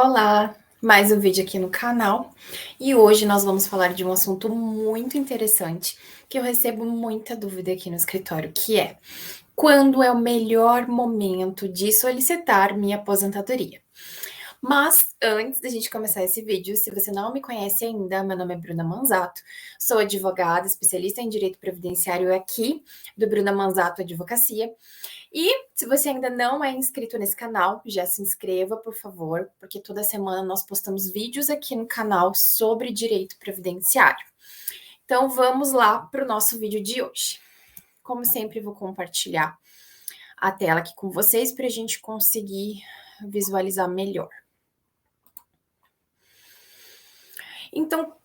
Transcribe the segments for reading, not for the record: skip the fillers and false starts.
Olá, mais um vídeo aqui no canal e hoje nós vamos falar de um assunto muito interessante que eu recebo muita dúvida aqui no escritório, que é quando é o melhor momento de solicitar minha aposentadoria? Mas antes da gente começar esse vídeo, se você não me conhece ainda, meu nome é Bruna Manzato, sou advogada, especialista em direito previdenciário aqui do Bruna Manzato Advocacia. E se você ainda não é inscrito nesse canal, já se inscreva, por favor, porque toda semana nós postamos vídeos aqui no canal sobre direito previdenciário. Então vamos lá para o nosso vídeo de hoje. Como sempre, vou compartilhar a tela aqui com vocês para a gente conseguir visualizar melhor. Então,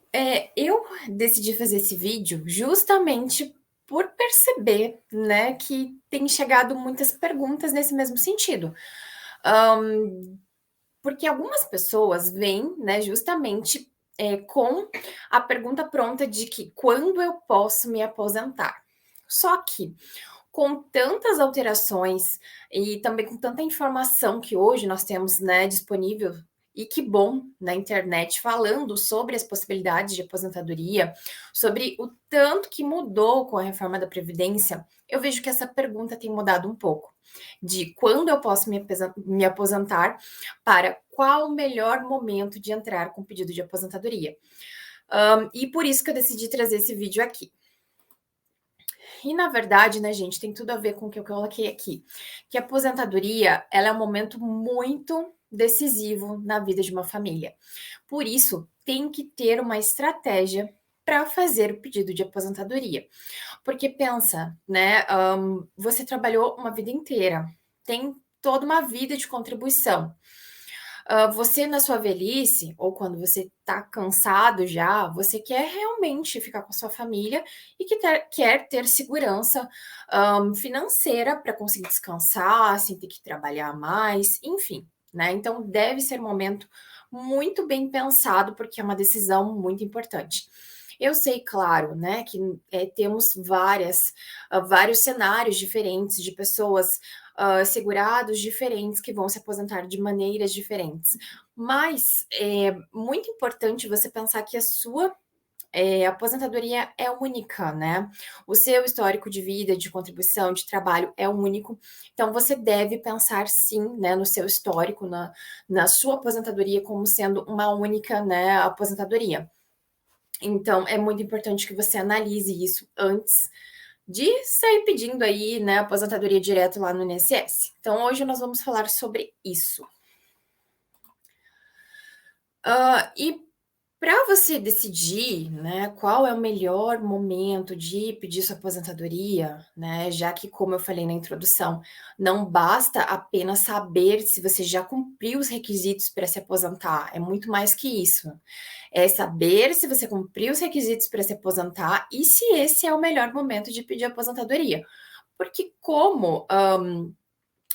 eu decidi fazer esse vídeo justamente por perceber, né, que tem chegado muitas perguntas nesse mesmo sentido. Porque algumas pessoas vêm, né, justamente, com a pergunta pronta de que quando eu posso me aposentar? Só que com tantas alterações e também com tanta informação que hoje nós temos, né, disponível, e que bom, na internet, falando sobre as possibilidades de aposentadoria, sobre o tanto que mudou com a reforma da Previdência, eu vejo que essa pergunta tem mudado um pouco, de quando eu posso me aposentar para qual o melhor momento de entrar com pedido de aposentadoria. E por isso que eu decidi trazer esse vídeo aqui. E na verdade, né, gente, tem tudo a ver com o que eu coloquei aqui, que a aposentadoria, ela é um momento muito decisivo na vida de uma família. Por isso, tem que ter uma estratégia para fazer o pedido de aposentadoria. Porque pensa, né, você trabalhou uma vida inteira, tem toda uma vida de contribuição. Você na sua velhice, ou quando você está cansado já, você quer realmente ficar com a sua família e quer ter segurança, financeira para conseguir descansar, sem ter que trabalhar mais, enfim, né. Então deve ser um momento muito bem pensado, porque é uma decisão muito importante. Eu sei, claro, né, que, temos vários cenários diferentes de pessoas segurados diferentes que vão se aposentar de maneiras diferentes. Mas é muito importante você pensar que a sua aposentadoria é única, né? O seu histórico de vida, de contribuição, de trabalho é único. Então, você deve pensar sim, né, no seu histórico, na sua aposentadoria como sendo uma única, né, aposentadoria. Então, é muito importante que você analise isso antes de sair pedindo aí, né, aposentadoria direto lá no INSS. Então, hoje nós vamos falar sobre isso. E para você decidir, né, qual é o melhor momento de pedir sua aposentadoria, né, já que, como eu falei na introdução, não basta apenas saber se você já cumpriu os requisitos para se aposentar, é muito mais que isso. É saber se você cumpriu os requisitos para se aposentar e se esse é o melhor momento de pedir aposentadoria. Porque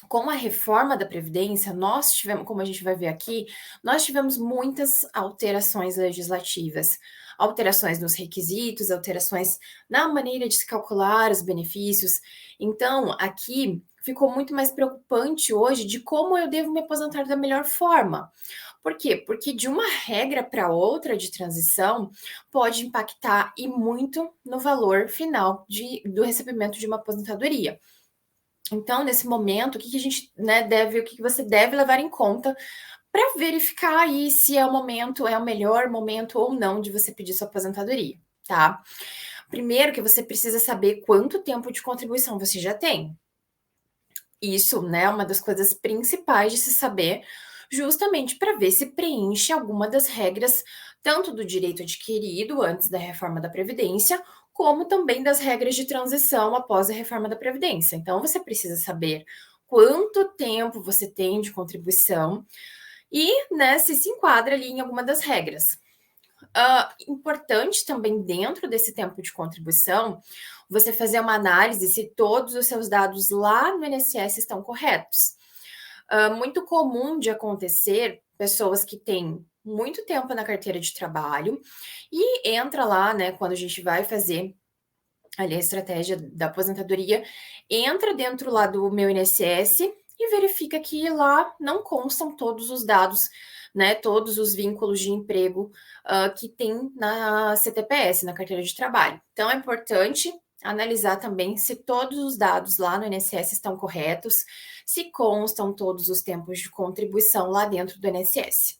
com a reforma da Previdência, nós tivemos, como a gente vai ver aqui, nós tivemos muitas alterações legislativas, alterações nos requisitos, alterações na maneira de se calcular os benefícios. Então, aqui ficou muito mais preocupante hoje de como eu devo me aposentar da melhor forma. Por quê? Porque de uma regra para outra de transição pode impactar e muito no valor final do recebimento de uma aposentadoria. Então, nesse momento, o que a gente, né, o que você deve levar em conta para verificar aí se é o melhor momento ou não de você pedir sua aposentadoria, tá? Primeiro que você precisa saber quanto tempo de contribuição você já tem. Isso, né, é uma das coisas principais de se saber, justamente para ver se preenche alguma das regras, tanto do direito adquirido antes da reforma da Previdência, como também das regras de transição após a reforma da Previdência. Então, você precisa saber quanto tempo você tem de contribuição e, né, se enquadra ali em alguma das regras. Importante também dentro desse tempo de contribuição, você fazer uma análise se todos os seus dados lá no INSS estão corretos. Muito comum de acontecer pessoas que têm muito tempo na carteira de trabalho e entra lá, né, quando a gente vai fazer ali a estratégia da aposentadoria, entra dentro lá do meu INSS e verifica que lá não constam todos os dados, né, todos os vínculos de emprego que tem na CTPS, na carteira de trabalho. Então, é importante analisar também se todos os dados lá no INSS estão corretos, se constam todos os tempos de contribuição lá dentro do INSS.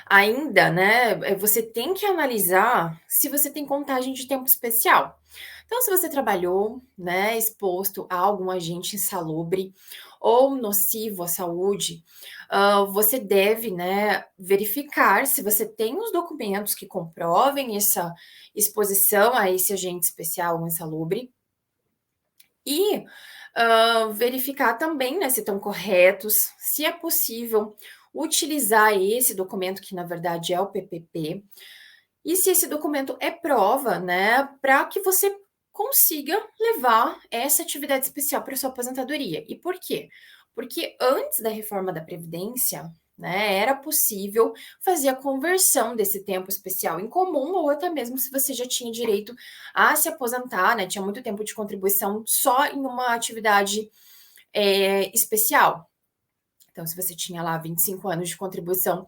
Ainda, né, você tem que analisar se você tem contagem de tempo especial. Então, se você trabalhou, né, exposto a algum agente insalubre ou nocivo à saúde, você deve, né, verificar se você tem os documentos que comprovem essa exposição a esse agente especial ou insalubre e verificar também, né, se estão corretos, se é possível utilizar esse documento, que na verdade é o PPP, e se esse documento é prova, né, para que você consiga levar essa atividade especial para sua aposentadoria. E por quê? Porque antes da reforma da Previdência, né, era possível fazer a conversão desse tempo especial em comum, ou até mesmo se você já tinha direito a se aposentar, né, tinha muito tempo de contribuição só em uma atividade especial. Então, se você tinha lá 25 anos de contribuição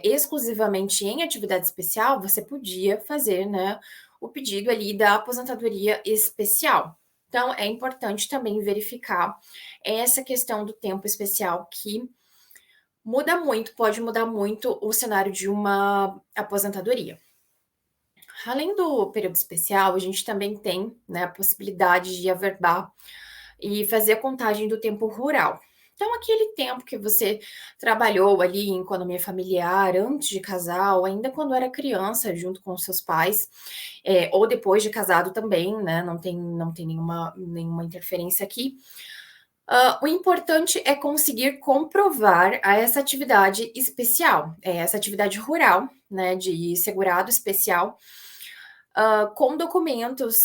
exclusivamente em atividade especial, você podia fazer, né, o pedido ali da aposentadoria especial. Então, é importante também verificar essa questão do tempo especial que muda muito, pode mudar muito o cenário de uma aposentadoria. Além do período especial, a gente também tem, né, a possibilidade de averbar e fazer a contagem do tempo rural. Então, aquele tempo que você trabalhou ali em economia familiar, antes de casar, ou ainda quando era criança, junto com seus pais, ou depois de casado também, né? Não tem nenhuma interferência aqui. O importante é conseguir comprovar essa atividade especial, essa atividade rural, né, de segurado especial, com documentos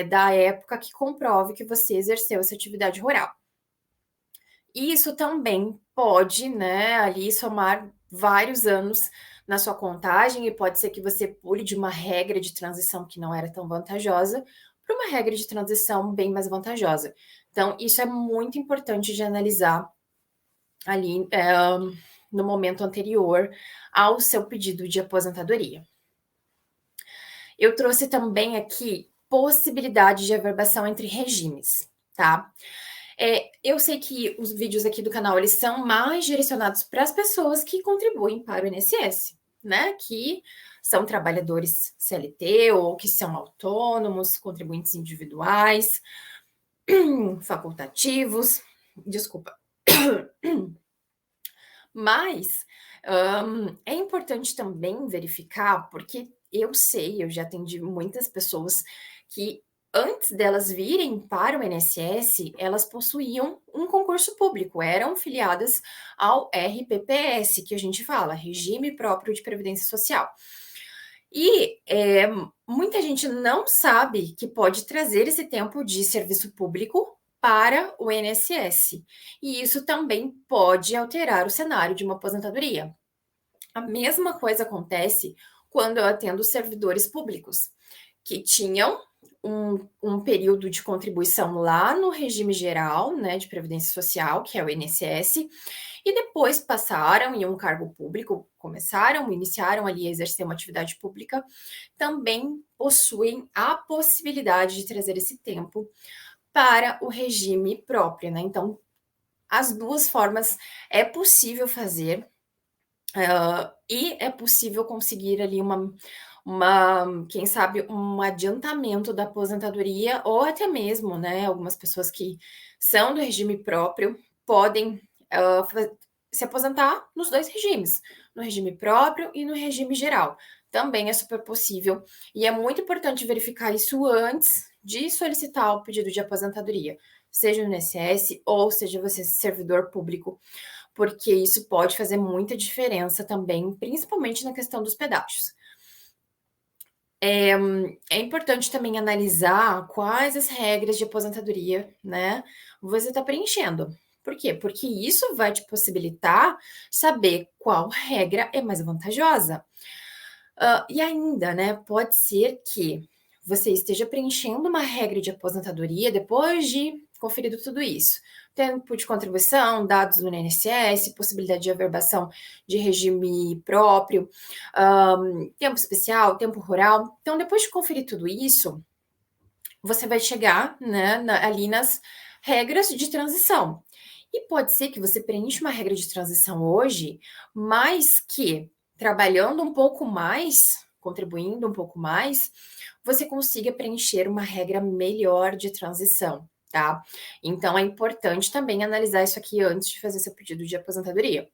da época que comprove que você exerceu essa atividade rural. Isso também pode, né, ali somar vários anos na sua contagem e pode ser que você pule de uma regra de transição que não era tão vantajosa para uma regra de transição bem mais vantajosa. Então, isso é muito importante de analisar ali no momento anterior ao seu pedido de aposentadoria. Eu trouxe também aqui possibilidade de averbação entre regimes, tá? Eu sei que os vídeos aqui do canal, eles são mais direcionados para as pessoas que contribuem para o INSS, né? Que são trabalhadores CLT ou que são autônomos, contribuintes individuais, facultativos, desculpa. Mas é importante também verificar, porque eu sei, eu já atendi muitas pessoas que antes delas virem para o INSS, elas possuíam um concurso público, eram filiadas ao RPPS, que a gente fala, Regime Próprio de Previdência Social. E muita gente não sabe que pode trazer esse tempo de serviço público para o INSS. E isso também pode alterar o cenário de uma aposentadoria. A mesma coisa acontece quando eu atendo servidores públicos, que tinham um período de contribuição lá no regime geral, né, de previdência social, que é o INSS, e depois passaram em um cargo público, iniciaram ali a exercer uma atividade pública, também possuem a possibilidade de trazer esse tempo para o regime próprio, né? Então, as duas formas é possível fazer, e é possível conseguir ali quem sabe, um adiantamento da aposentadoria, ou até mesmo, né, algumas pessoas que são do regime próprio podem se aposentar nos dois regimes, no regime próprio e no regime geral. Também é super possível, e é muito importante verificar isso antes de solicitar o pedido de aposentadoria, seja no INSS ou seja você servidor público, porque isso pode fazer muita diferença também, principalmente na questão dos pedágios. É importante também analisar quais as regras de aposentadoria, né, você está preenchendo. Por quê? Porque isso vai te possibilitar saber qual regra é mais vantajosa. E ainda, né, pode ser que você esteja preenchendo uma regra de aposentadoria depois de conferido tudo isso. Tempo de contribuição, dados do INSS, possibilidade de averbação de regime próprio, tempo especial, tempo rural. Então, depois de conferir tudo isso, você vai chegar, né, ali nas regras de transição. E pode ser que você preencha uma regra de transição hoje, mas que trabalhando um pouco mais, contribuindo um pouco mais, você consiga preencher uma regra melhor de transição, tá? Então é importante também analisar isso aqui antes de fazer seu pedido de aposentadoria.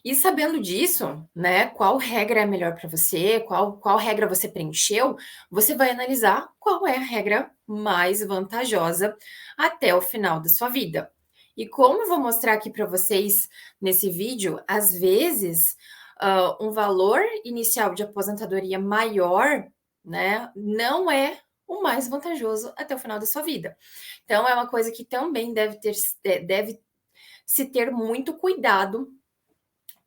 E sabendo disso, né, qual regra é melhor para você, qual regra você preencheu, você vai analisar qual é a regra mais vantajosa até o final da sua vida. E como eu vou mostrar aqui para vocês nesse vídeo, às vezes um valor inicial de aposentadoria maior, né, não é o mais vantajoso até o final da sua vida. Então, é uma coisa que também deve se ter muito cuidado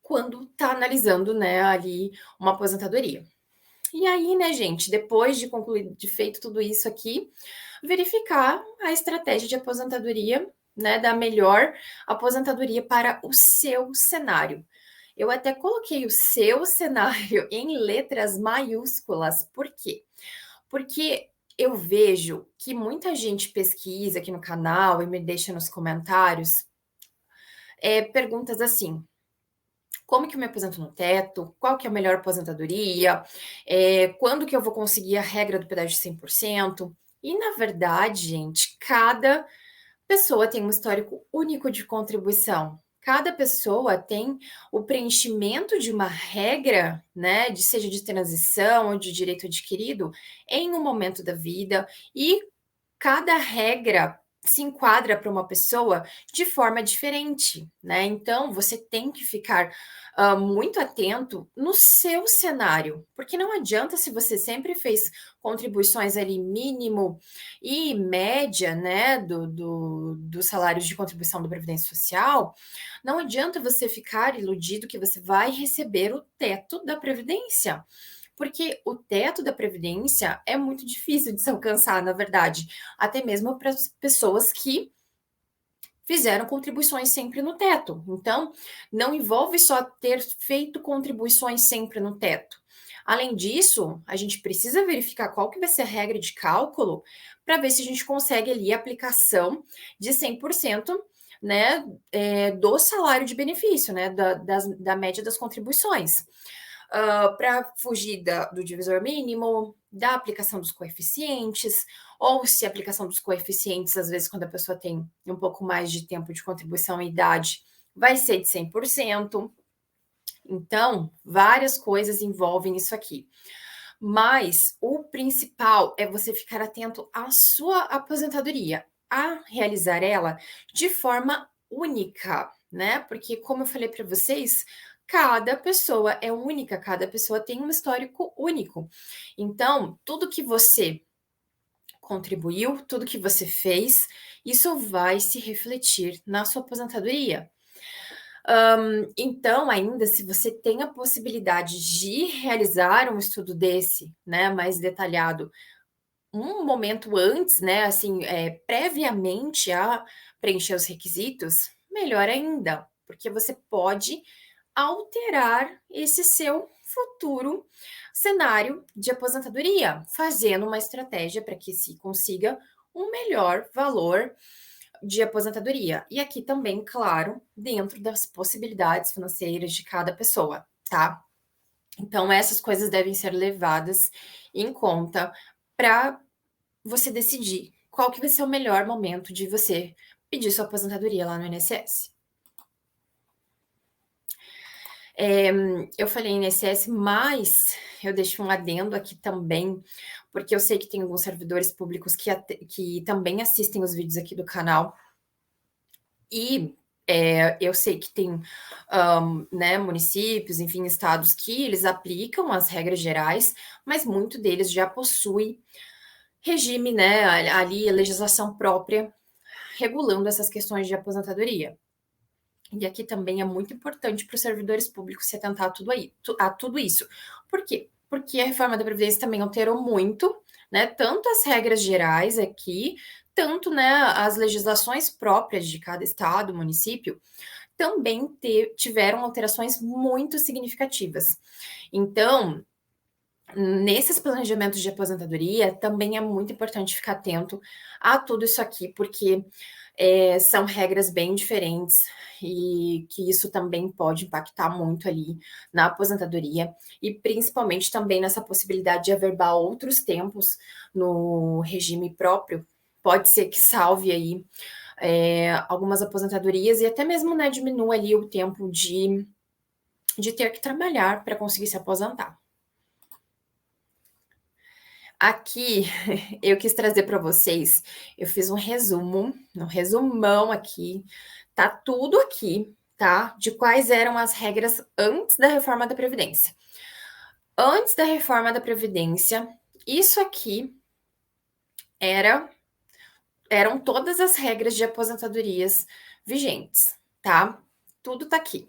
quando está analisando, né, ali uma aposentadoria. E aí, né, gente, depois de concluir, de feito tudo isso aqui, verificar a estratégia de aposentadoria, né, da melhor aposentadoria para o seu cenário. Eu até coloquei o seu cenário em letras maiúsculas. Por quê? Porque eu vejo que muita gente pesquisa aqui no canal e me deixa nos comentários perguntas assim: como que eu me aposento no teto? Qual que é a melhor aposentadoria? Quando que eu vou conseguir a regra do pedágio de 100%? E, na verdade, gente, cada pessoa tem um histórico único de contribuição. Cada pessoa tem o preenchimento de uma regra, né, seja de transição ou de direito adquirido, em um momento da vida, e cada regra se enquadra para uma pessoa de forma diferente, né? Então, você tem que ficar muito atento no seu cenário, porque não adianta se você sempre fez contribuições ali mínimo e média, né, dos salários de contribuição da Previdência Social, não adianta você ficar iludido que você vai receber o teto da Previdência. Porque o teto da Previdência é muito difícil de se alcançar, na verdade, até mesmo para as pessoas que fizeram contribuições sempre no teto. Então, não envolve só ter feito contribuições sempre no teto. Além disso, a gente precisa verificar qual que vai ser a regra de cálculo para ver se a gente consegue ali a aplicação de 100%, né, do salário de benefício, né, da média das contribuições. Para fugir do divisor mínimo, da aplicação dos coeficientes, ou se a aplicação dos coeficientes, às vezes, quando a pessoa tem um pouco mais de tempo de contribuição e idade, vai ser de 100%. Então, várias coisas envolvem isso aqui. Mas o principal é você ficar atento à sua aposentadoria, a realizar ela de forma única, né? Porque, como eu falei para vocês, cada pessoa é única, cada pessoa tem um histórico único. Então, tudo que você contribuiu, tudo que você fez, isso vai se refletir na sua aposentadoria. Então, ainda se você tem a possibilidade de realizar um estudo desse, né, mais detalhado, um momento antes, né, assim, previamente a preencher os requisitos, melhor ainda, porque você pode alterar esse seu futuro cenário de aposentadoria, fazendo uma estratégia para que se consiga um melhor valor de aposentadoria. E aqui também, claro, dentro das possibilidades financeiras de cada pessoa, tá? Então, essas coisas devem ser levadas em conta para você decidir qual que vai ser o melhor momento de você pedir sua aposentadoria lá no INSS. Eu falei INSS, mas eu deixo um adendo aqui também, porque eu sei que tem alguns servidores públicos que também assistem os vídeos aqui do canal. E eu sei que tem né, municípios, enfim, estados que eles aplicam as regras gerais, mas muito deles já possui regime, né, ali a legislação própria regulando essas questões de aposentadoria. E aqui também é muito importante para os servidores públicos se atentar a tudo isso. Por quê? porque a reforma da Previdência também alterou muito, né? Tanto as regras gerais aqui, tanto, né, as legislações próprias de cada estado, município, também tiveram alterações muito significativas. Então, nesses planejamentos de aposentadoria, também é muito importante ficar atento a tudo isso aqui, porque são regras bem diferentes e que isso também pode impactar muito ali na aposentadoria e principalmente também nessa possibilidade de averbar outros tempos no regime próprio. Pode ser que salve aí algumas aposentadorias e até mesmo, né, diminua ali o tempo de ter que trabalhar para conseguir se aposentar. Aqui eu quis trazer para vocês, eu fiz um resumo, um resumão aqui, tá tudo aqui, tá? De quais eram as regras antes da reforma da Previdência. Antes da reforma da Previdência, isso aqui eram todas as regras de aposentadorias vigentes, tá? Tudo tá aqui.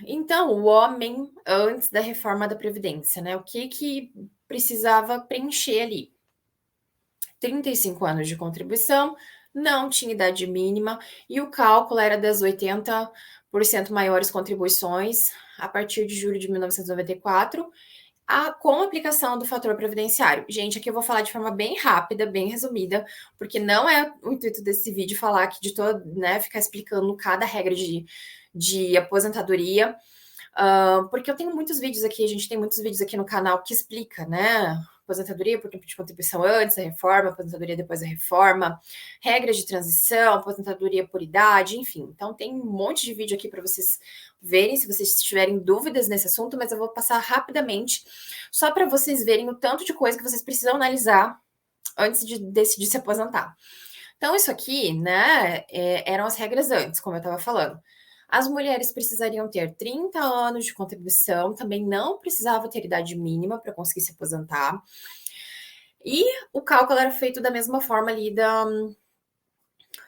Então, o homem, antes da reforma da Previdência, né? O que precisava preencher ali? 35 anos de contribuição, não tinha idade mínima, e o cálculo era das 80% maiores contribuições a partir de julho de 1994, com a aplicação do fator previdenciário. Gente, aqui eu vou falar de forma bem rápida, bem resumida, porque não é o intuito desse vídeo falar aqui de todo, né, ficar explicando cada regra de aposentadoria, porque eu tenho muitos vídeos aqui, a gente tem muitos vídeos aqui no canal que explica, né, aposentadoria por tempo de contribuição antes da reforma, aposentadoria depois da reforma, regras de transição, aposentadoria por idade, enfim. Então tem um monte de vídeo aqui para vocês verem, se vocês tiverem dúvidas nesse assunto, mas eu vou passar rapidamente, só para vocês verem o tanto de coisa que vocês precisam analisar antes de decidir se aposentar. Então, isso aqui, né, eram as regras antes, como eu estava falando. As mulheres precisariam ter 30 anos de contribuição, também não precisava ter idade mínima para conseguir se aposentar. E o cálculo era feito da mesma forma ali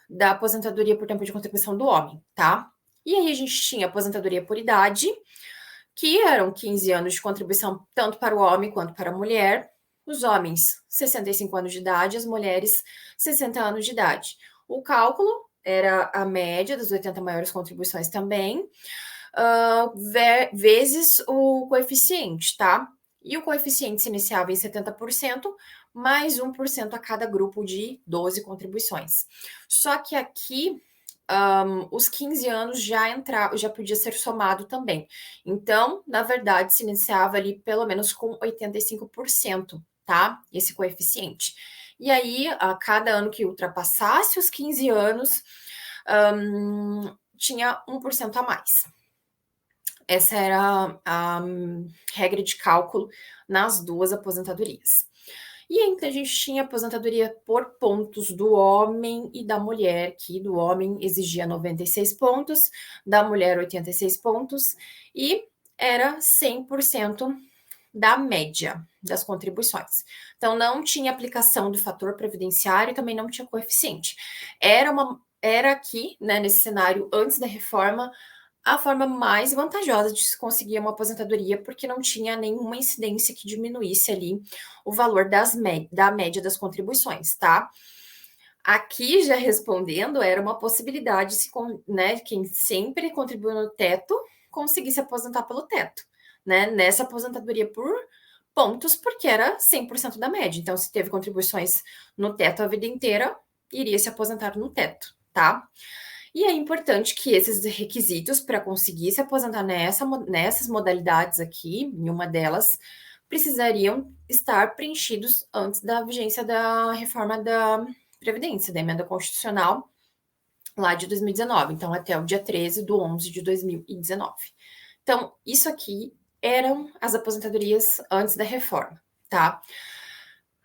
da aposentadoria por tempo de contribuição do homem, tá? E aí a gente tinha aposentadoria por idade, que eram 15 anos de contribuição tanto para o homem quanto para a mulher. Os homens, 65 anos de idade, as mulheres, 60 anos de idade. O cálculo era a média das 80 maiores contribuições também, vezes o coeficiente, tá? E o coeficiente se iniciava em 70%, mais 1% a cada grupo de 12 contribuições. Só que aqui, os 15 anos já podia ser somado também. Então, na verdade, se iniciava ali pelo menos com 85%, tá? Esse coeficiente. E aí, a cada ano que ultrapassasse os 15 anos, tinha 1% a mais. Essa era a regra de cálculo nas duas aposentadorias. E aí, então, a gente tinha aposentadoria por pontos do homem e da mulher, que do homem exigia 96 pontos, da mulher 86 pontos, e era 100% da média das contribuições. Então, não tinha aplicação do fator previdenciário e também não tinha coeficiente. Era aqui, né, nesse cenário, antes da reforma, a forma mais vantajosa de se conseguir uma aposentadoria, porque não tinha nenhuma incidência que diminuísse ali o valor da média das contribuições, tá? Aqui, já respondendo, era uma possibilidade, né, quem sempre contribuiu no teto, conseguisse aposentar pelo teto, né? Nessa aposentadoria por pontos, porque era 100% da média. Então, se teve contribuições no teto a vida inteira, iria se aposentar no teto, tá? E é importante que esses requisitos para conseguir se aposentar nessas modalidades aqui, em uma delas, precisariam estar preenchidos antes da vigência da reforma da Previdência, da emenda constitucional lá de 2019, então até o dia 13 de 11 de 2019. Então, isso aqui eram as aposentadorias antes da reforma, tá?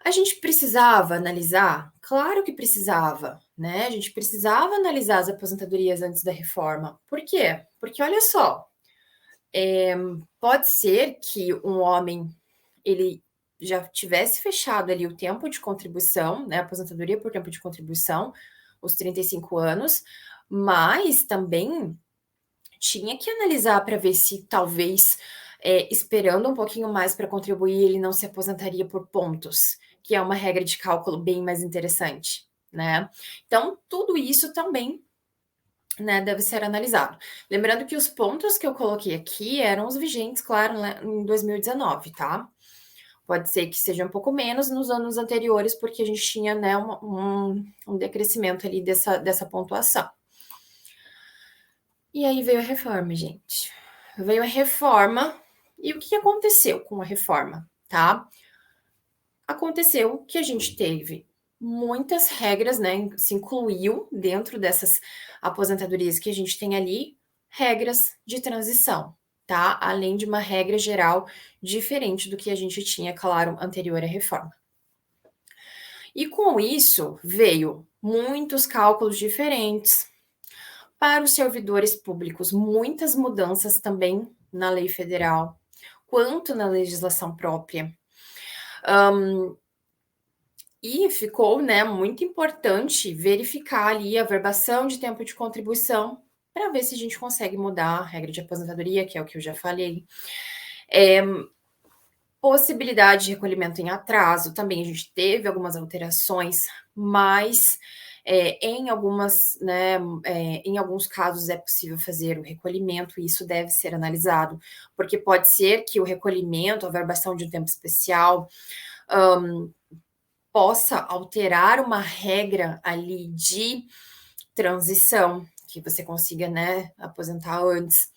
A gente precisava analisar? Claro que precisava, né? A gente precisava analisar as aposentadorias antes da reforma. Por quê? Porque olha só, pode ser que um homem ele já tivesse fechado ali o tempo de contribuição, né? Aposentadoria por tempo de contribuição, os 35 anos, mas também tinha que analisar para ver se talvez esperando um pouquinho mais para contribuir, ele não se aposentaria por pontos, que é uma regra de cálculo bem mais interessante, né? Então, tudo isso também, né, deve ser analisado. Lembrando que os pontos que eu coloquei aqui eram os vigentes, claro, né, em 2019, tá? Pode ser que seja um pouco menos nos anos anteriores, porque a gente tinha, né, um decrescimento ali dessa pontuação. E aí veio a reforma, gente. Veio a reforma, e o que aconteceu com a reforma, tá? Aconteceu que a gente teve muitas regras, né? Se incluiu dentro dessas aposentadorias que a gente tem ali, regras de transição, tá? Além de uma regra geral diferente do que a gente tinha, claro, anterior à reforma. E com isso veio muitos cálculos diferentes para os servidores públicos, muitas mudanças também na lei federal, quanto na legislação própria. E ficou, né, muito importante verificar ali a verbação de tempo de contribuição para ver se a gente consegue mudar a regra de aposentadoria, que é o que eu já falei. Possibilidade de recolhimento em atraso, também a gente teve algumas alterações, mas em alguns casos é possível fazer o recolhimento e isso deve ser analisado, porque pode ser que o recolhimento, a verbação de um tempo especial, possa alterar uma regra ali de transição, que você consiga, né, aposentar antes.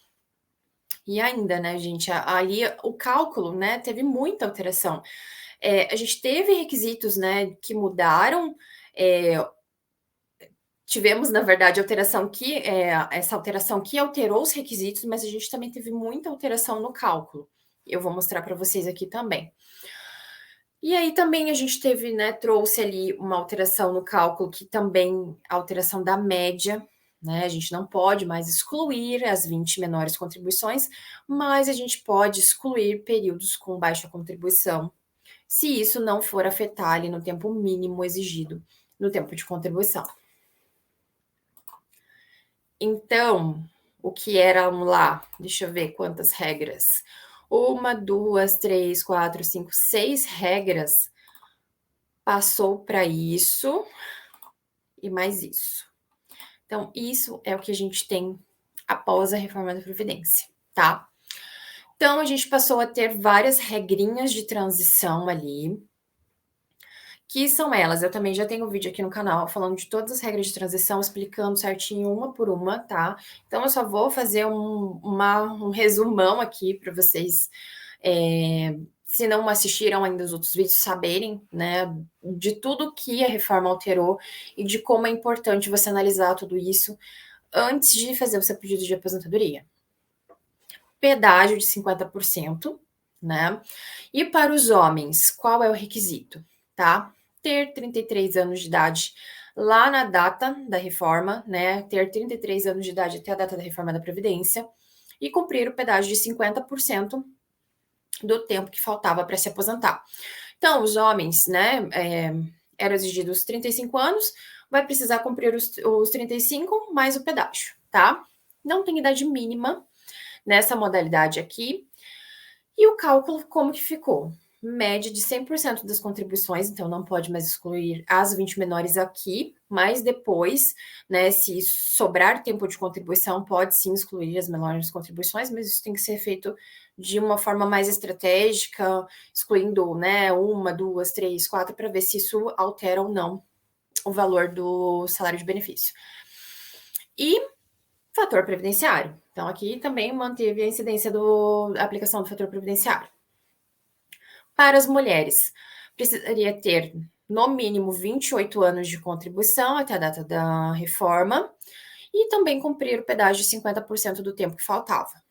E ainda, né, gente, ali o cálculo, né, teve muita alteração. A gente teve requisitos, né, que mudaram, tivemos, na verdade, essa alteração que alterou os requisitos, mas a gente também teve muita alteração no cálculo. Eu vou mostrar para vocês aqui também. E aí também a gente teve, né, trouxe ali uma alteração no cálculo, que também alteração da média, né? A gente não pode mais excluir as 20 menores contribuições, mas a gente pode excluir períodos com baixa contribuição, se isso não for afetar ali no tempo mínimo exigido no tempo de contribuição. Então, o que eram lá? Deixa eu ver quantas regras. 1, 2, 3, 4, 5, 6 regras passou para isso e mais isso. Então, isso é o que a gente tem após a reforma da Previdência, tá? Então, a gente passou a ter várias regrinhas de transição ali, que são elas. Eu também já tenho um vídeo aqui no canal falando de todas as regras de transição, explicando certinho uma por uma, tá? Então, eu só vou fazer um resumão aqui para vocês, se não assistiram ainda os outros vídeos, saberem, né, de tudo que a reforma alterou e de como é importante você analisar tudo isso antes de fazer o seu pedido de aposentadoria. Pedágio de 50%, né? E para os homens, qual é o requisito, tá? Ter 33 anos de idade lá na data da reforma, né? Ter 33 anos de idade até a data da reforma da Previdência e cumprir o pedágio de 50% do tempo que faltava para se aposentar. Então, os homens, né, eram exigidos 35 anos, vai precisar cumprir os 35 mais o pedágio, tá? Não tem idade mínima nessa modalidade aqui. E o cálculo, como que ficou? Média de 100% das contribuições, então não pode mais excluir as 20 menores aqui, mas depois, né, se sobrar tempo de contribuição, pode sim excluir as menores contribuições, mas isso tem que ser feito de uma forma mais estratégica, excluindo, né, 1, 2, 3, 4, para ver se isso altera ou não o valor do salário de benefício. E fator previdenciário. Então, aqui também manteve a incidência da aplicação do fator previdenciário. Para as mulheres, precisaria ter, no mínimo, 28 anos de contribuição até a data da reforma e também cumprir o pedágio de 50% do tempo que faltava.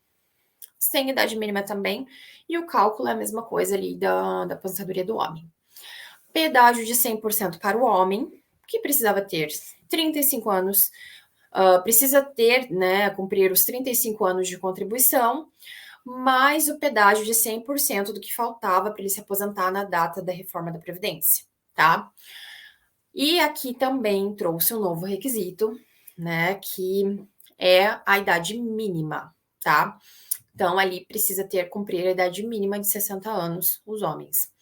Sem idade mínima também, e o cálculo é a mesma coisa ali da aposentadoria do homem. Pedágio de 100% para o homem, que precisava ter 35 anos, precisa ter, né, cumprir os 35 anos de contribuição, mais o pedágio de 100% do que faltava para ele se aposentar na data da reforma da Previdência, tá? E aqui também trouxe um novo requisito, né, que é a idade mínima, tá? Então, ali precisa cumprir a idade mínima de 60 anos, os homens.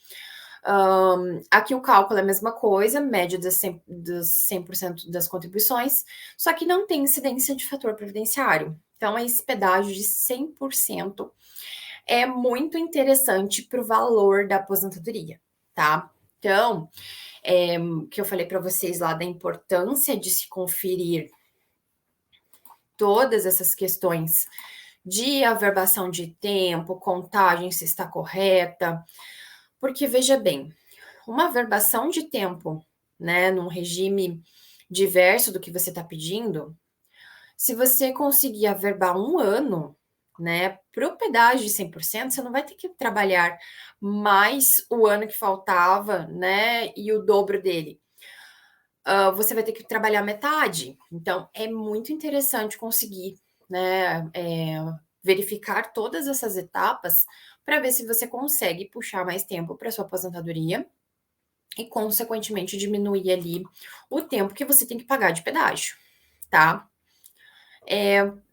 Aqui o cálculo é a mesma coisa, média dos 100% das contribuições, só que não tem incidência de fator previdenciário. Então, esse pedágio de 100% é muito interessante para o valor da aposentadoria, tá? Então, que eu falei para vocês lá da importância de se conferir todas essas questões de averbação de tempo, contagem se está correta, porque veja bem, uma averbação de tempo, né, num regime diverso do que você está pedindo, se você conseguir averbar 1 ano, né, para o pedágio de 100%, você não vai ter que trabalhar mais o ano que faltava, né, e o dobro dele. Você vai ter que trabalhar metade. Então, é muito interessante conseguir, né, verificar todas essas etapas para ver se você consegue puxar mais tempo para sua aposentadoria e, consequentemente, diminuir ali o tempo que você tem que pagar de pedágio, tá?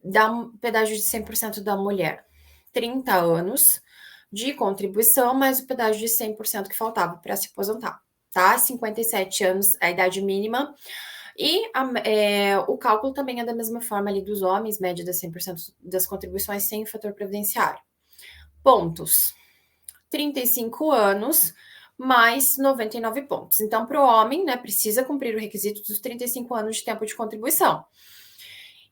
Dá um pedágio de 100% da mulher, 30 anos de contribuição, mais o pedágio de 100% que faltava para se aposentar, tá? 57 anos, a idade mínima. E o cálculo também é da mesma forma ali dos homens, média das 100% das contribuições sem fator previdenciário. Pontos: 35 anos mais 99 pontos. Então, para o homem, né, precisa cumprir o requisito dos 35 anos de tempo de contribuição.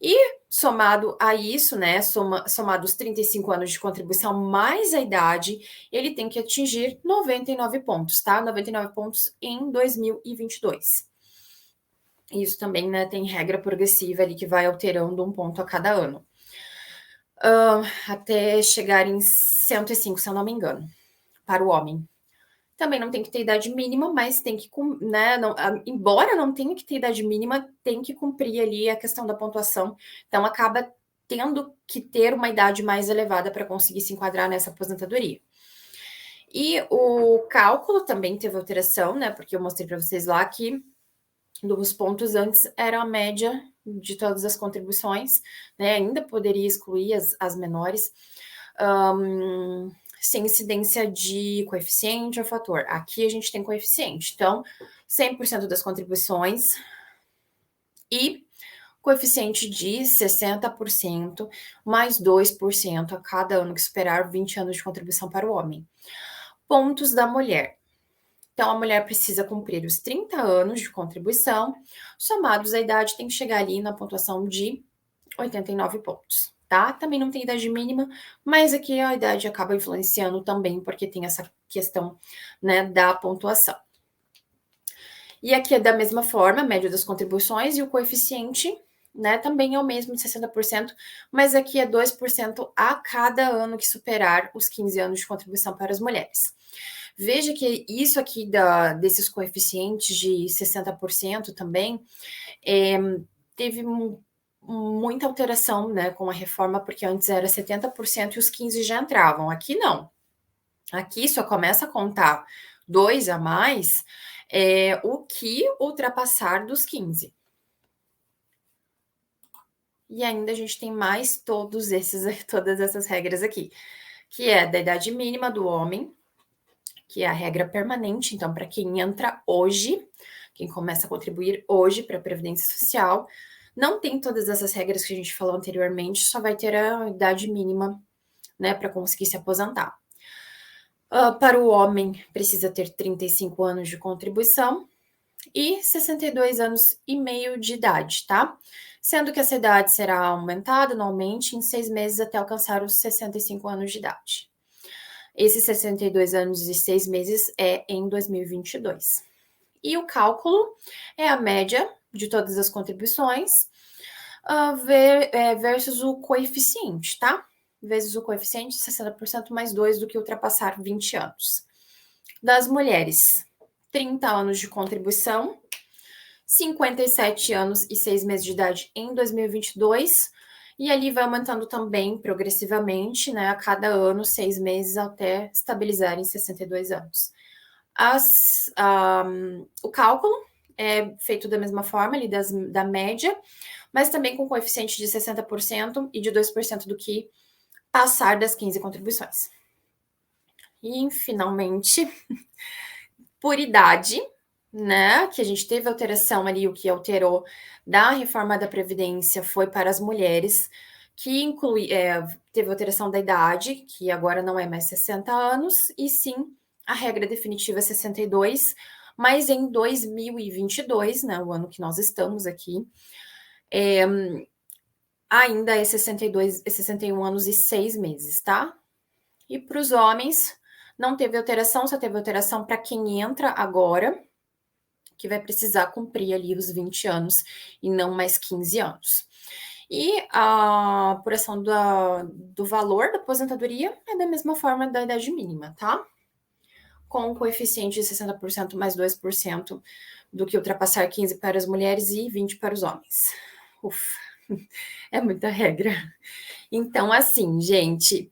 E somado a isso, né, somado os 35 anos de contribuição mais a idade, ele tem que atingir 99 pontos, tá? 99 pontos em 2022. Isso também, né, tem regra progressiva ali que vai alterando um ponto a cada ano. Até chegar em 105, se eu não me engano, para o homem. Também não tem que ter idade mínima, mas tem que, né, embora não tenha que ter idade mínima, tem que cumprir ali a questão da pontuação. Então, acaba tendo que ter uma idade mais elevada para conseguir se enquadrar nessa aposentadoria. E o cálculo também teve alteração, né, porque eu mostrei para vocês lá que dos pontos antes era a média de todas as contribuições, né, ainda poderia excluir as menores, sem incidência de coeficiente ou fator. Aqui a gente tem coeficiente, então 100% das contribuições e coeficiente de 60% mais 2% a cada ano que superar 20 anos de contribuição para o homem. Pontos da mulher. Então, a mulher precisa cumprir os 30 anos de contribuição, somados à idade, tem que chegar ali na pontuação de 89 pontos, tá? Também não tem idade mínima, mas aqui a idade acaba influenciando também, porque tem essa questão, né, da pontuação. E aqui é da mesma forma, a média das contribuições e o coeficiente, né, também é o mesmo de 60%, mas aqui é 2% a cada ano que superar os 15 anos de contribuição para as mulheres. Veja que isso aqui desses coeficientes de 60% também teve muita alteração, né, com a reforma, porque antes era 70% e os 15 já entravam. Aqui não. Aqui só começa a contar 2 a mais o que ultrapassar dos 15. E ainda a gente tem mais todas essas regras aqui, que é da idade mínima do homem, que é a regra permanente, então, para quem entra hoje, quem começa a contribuir hoje para a Previdência Social, não tem todas essas regras que a gente falou anteriormente, só vai ter a idade mínima, né, para conseguir se aposentar. Para o homem, precisa ter 35 anos de contribuição e 62 anos e meio de idade, tá? Sendo que essa idade será aumentada anualmente em 6 meses até alcançar os 65 anos de idade. Esses 62 anos e 6 meses é em 2022. E o cálculo é a média de todas as contribuições versus o coeficiente, tá? Vezes o coeficiente, 60% mais 2 do que ultrapassar 20 anos. Das mulheres, 30 anos de contribuição, 57 anos e 6 meses de idade em 2022, e ali vai aumentando também progressivamente, né, a cada ano, 6 meses, até estabilizar em 62 anos. O cálculo é feito da mesma forma, ali da média, mas também com coeficiente de 60% e de 2% do que passar das 15 contribuições. E, finalmente, por idade, né, que a gente teve alteração ali, o que alterou da reforma da Previdência foi para as mulheres, que teve alteração da idade, que agora não é mais 60 anos, e sim, a regra definitiva é 62, mas em 2022, né, o ano que nós estamos aqui, ainda é 61 anos e 6 meses, tá? E para os homens, não teve alteração, só teve alteração para quem entra agora, que vai precisar cumprir ali os 20 anos e não mais 15 anos. E a apuração do valor da aposentadoria é da mesma forma da idade mínima, tá? Com o coeficiente de 60% mais 2% do que ultrapassar 15 para as mulheres e 20 para os homens. Ufa, é muita regra. Então, assim, gente,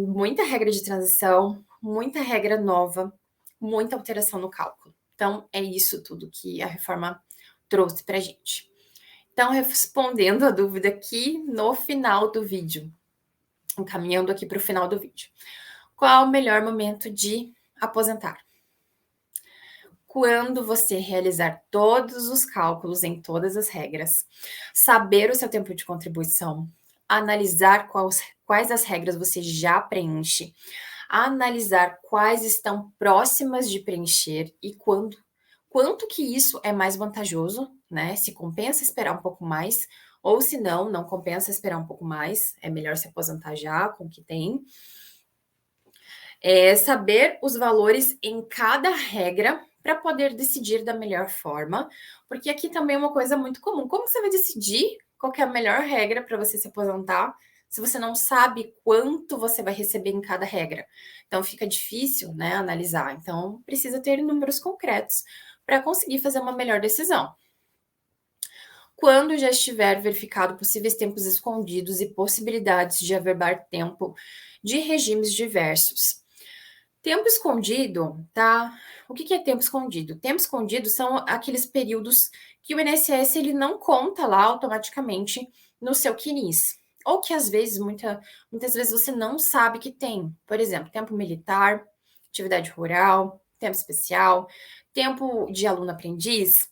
muita regra de transição, muita regra nova, muita alteração no cálculo. Então, é isso tudo que a reforma trouxe para a gente. Então, respondendo a dúvida aqui no final do vídeo, encaminhando aqui para o final do vídeo. Qual o melhor momento de aposentar? Quando você realizar todos os cálculos em todas as regras, saber o seu tempo de contribuição, analisar quais as regras você já preenche, analisar quais estão próximas de preencher e quanto que isso é mais vantajoso, né? Se compensa esperar um pouco mais, ou se não, não compensa esperar um pouco mais, é melhor se aposentar já com o que tem. Saber os valores em cada regra para poder decidir da melhor forma, porque aqui também é uma coisa muito comum. Como você vai decidir qual é a melhor regra para você se aposentar se você não sabe quanto você vai receber em cada regra? Então fica difícil, né, analisar. Então precisa ter números concretos para conseguir fazer uma melhor decisão. Quando já estiver verificado possíveis tempos escondidos e possibilidades de averbar tempo de regimes diversos. Tempo escondido, tá? O que é tempo escondido? Tempo escondido são aqueles períodos que o INSS ele não conta lá automaticamente no seu CNIS. Ou que às vezes, muitas vezes você não sabe que tem. Por exemplo, tempo militar, atividade rural, tempo especial, tempo de aluno-aprendiz.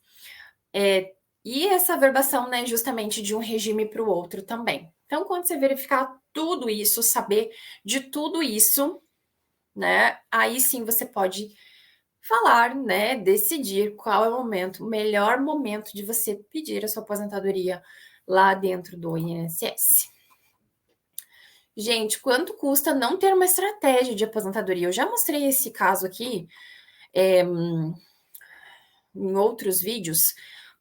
E essa averbação, né, justamente de um regime para o outro também. Então, quando você verificar tudo isso, saber de tudo isso, né? Aí sim você pode falar, né? Decidir qual é o melhor momento de você pedir a sua aposentadoria lá dentro do INSS. Gente, quanto custa não ter uma estratégia de aposentadoria? Eu já mostrei esse caso aqui em outros vídeos,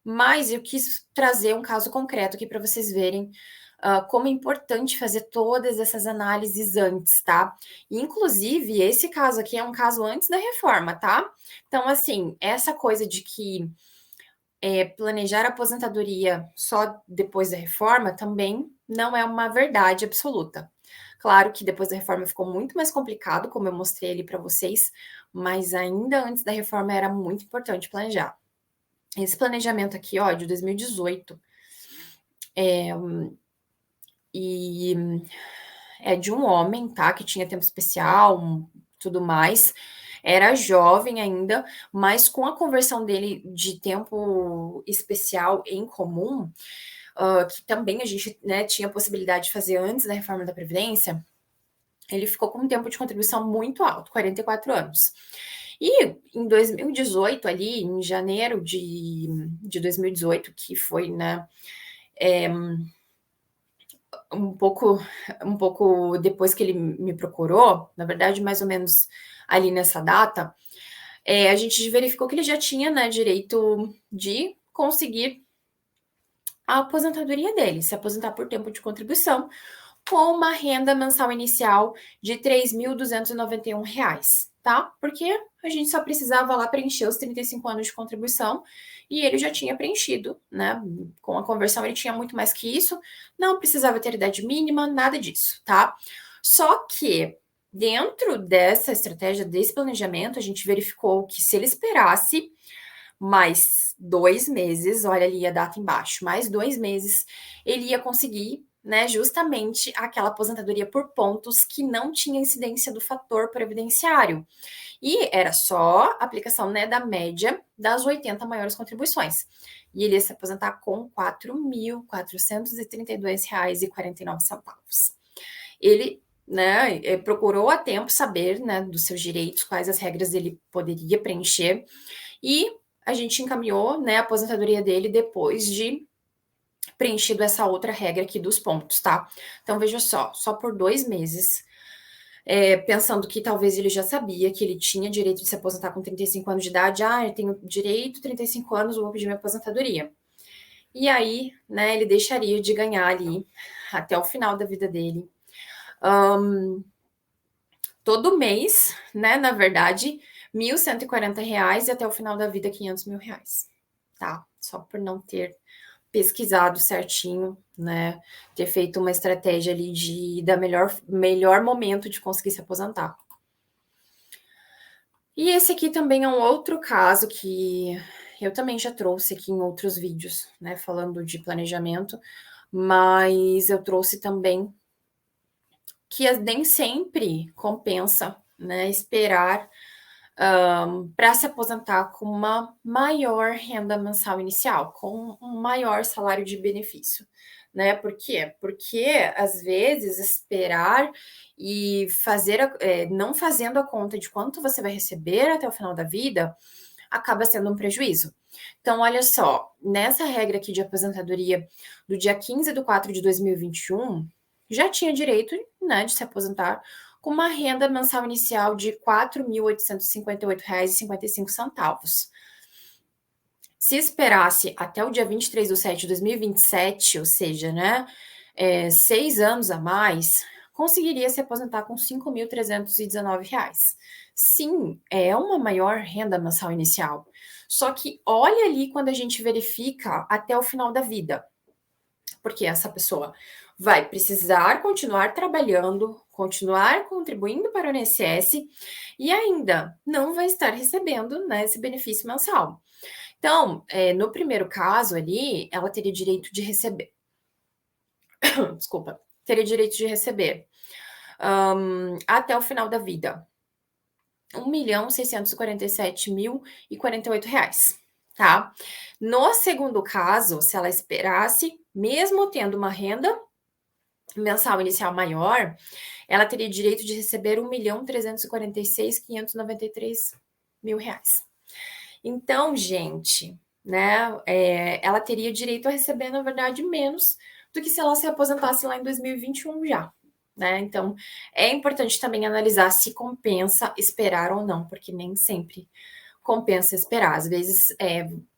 mas eu quis trazer um caso concreto aqui para vocês verem como é importante fazer todas essas análises antes, tá? Inclusive, esse caso aqui é um caso antes da reforma, tá? Então, assim, essa coisa de que planejar a aposentadoria só depois da reforma também não é uma verdade absoluta. Claro que depois da reforma ficou muito mais complicado, como eu mostrei ali para vocês, mas ainda antes da reforma era muito importante planejar. Esse planejamento aqui, ó, de 2018, e é de um homem, tá? Que tinha tempo especial, tudo mais. Era jovem ainda, mas com a conversão dele de tempo especial em comum, que também a gente, né, tinha a possibilidade de fazer antes da reforma da Previdência, ele ficou com um tempo de contribuição muito alto, 44 anos. E em 2018, ali, em janeiro de 2018, que foi, né, um pouco depois que ele me procurou, na verdade, mais ou menos ali nessa data, a gente verificou que ele já tinha, né, direito de conseguir a aposentadoria dele, se aposentar por tempo de contribuição, com uma renda mensal inicial de R$ 3.291, tá? Porque a gente só precisava lá preencher os 35 anos de contribuição e ele já tinha preenchido, né? Com a conversão ele tinha muito mais que isso, não precisava ter idade mínima, nada disso, tá? Só que dentro dessa estratégia, desse planejamento, a gente verificou que se ele esperasse mais 2 meses, olha ali a data embaixo, mais 2 meses, ele ia conseguir, né, justamente aquela aposentadoria por pontos que não tinha incidência do fator previdenciário. E era só aplicação, né, da média das 80 maiores contribuições. E ele ia se aposentar com R$ 4.432,49. Ele, né, procurou a tempo saber, né, dos seus direitos, quais as regras ele poderia preencher, e a gente encaminhou, né, a aposentadoria dele depois de preenchido essa outra regra aqui dos pontos, tá? Então, veja só por 2 meses, pensando que talvez ele já sabia que ele tinha direito de se aposentar com 35 anos de idade. Eu tenho direito, 35 anos, vou pedir minha aposentadoria. E aí, né, ele deixaria de ganhar ali, até o final da vida dele, todo mês, né, na verdade, R$ 1.140 e até o final da vida, R$ 500 mil, tá? Só por não ter pesquisado certinho, né, ter feito uma estratégia ali da melhor momento de conseguir se aposentar. E esse aqui também é um outro caso que eu também já trouxe aqui em outros vídeos, né, falando de planejamento, mas eu trouxe também que nem sempre compensa, né, esperar para se aposentar com uma maior renda mensal inicial, com um maior salário de benefício, né? Por quê? Porque às vezes esperar e não fazendo a conta de quanto você vai receber até o final da vida acaba sendo um prejuízo. Então, olha só, nessa regra aqui de aposentadoria do dia 15/4/2021, já tinha direito, né, de se aposentar com uma renda mensal inicial de R$ 4.858,55. Se esperasse até o dia 23/7/2027, ou seja, né, 6 anos a mais, conseguiria se aposentar com R$ 5.319. Sim, é uma maior renda mensal inicial. Só que olha ali quando a gente verifica até o final da vida. Porque essa pessoa vai precisar continuar trabalhando, continuar contribuindo para o INSS e ainda não vai estar recebendo, né, esse benefício mensal. Então, no primeiro caso ali, ela teria direito de receber. Desculpa, teria direito de receber até o final da vida R$ 1.647.048, tá? No segundo caso, se ela esperasse, mesmo tendo uma renda mensal inicial maior, ela teria direito de receber R$ 1.346.593. Então, gente, né, ela teria direito a receber, na verdade, menos do que se ela se aposentasse lá em 2021 já, né? Então, é importante também analisar se compensa esperar ou não, porque nem sempre compensa esperar. Às vezes,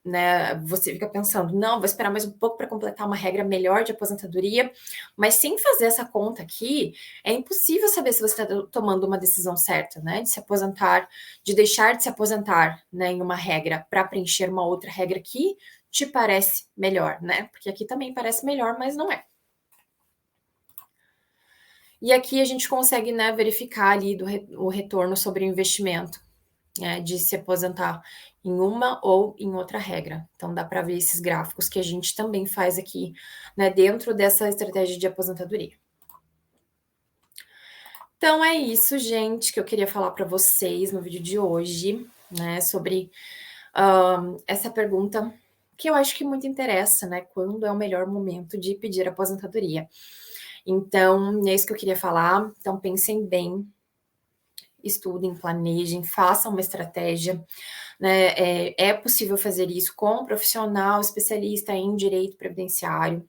né, você fica pensando, não, vou esperar mais um pouco para completar uma regra melhor de aposentadoria, mas sem fazer essa conta aqui, é impossível saber se você está tomando uma decisão certa, né, de se aposentar, de deixar de se aposentar, né, em uma regra para preencher uma outra regra que te parece melhor, né, porque aqui também parece melhor, mas não é. E aqui a gente consegue, né, verificar ali o retorno sobre o investimento, de se aposentar em uma ou em outra regra. Então, dá para ver esses gráficos que a gente também faz aqui, né, dentro dessa estratégia de aposentadoria. Então, é isso, gente, que eu queria falar para vocês no vídeo de hoje, né, sobre essa pergunta que eu acho que muito interessa, né, quando é o melhor momento de pedir aposentadoria. Então, é isso que eu queria falar. Então, pensem bem, estudem, planejem, façam uma estratégia, né? É possível fazer isso com um profissional especialista em direito previdenciário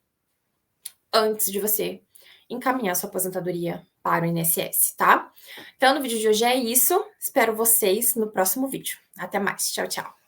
antes de você encaminhar sua aposentadoria para o INSS, tá? Então, no vídeo de hoje é isso. Espero vocês no próximo vídeo. Até mais. Tchau, tchau.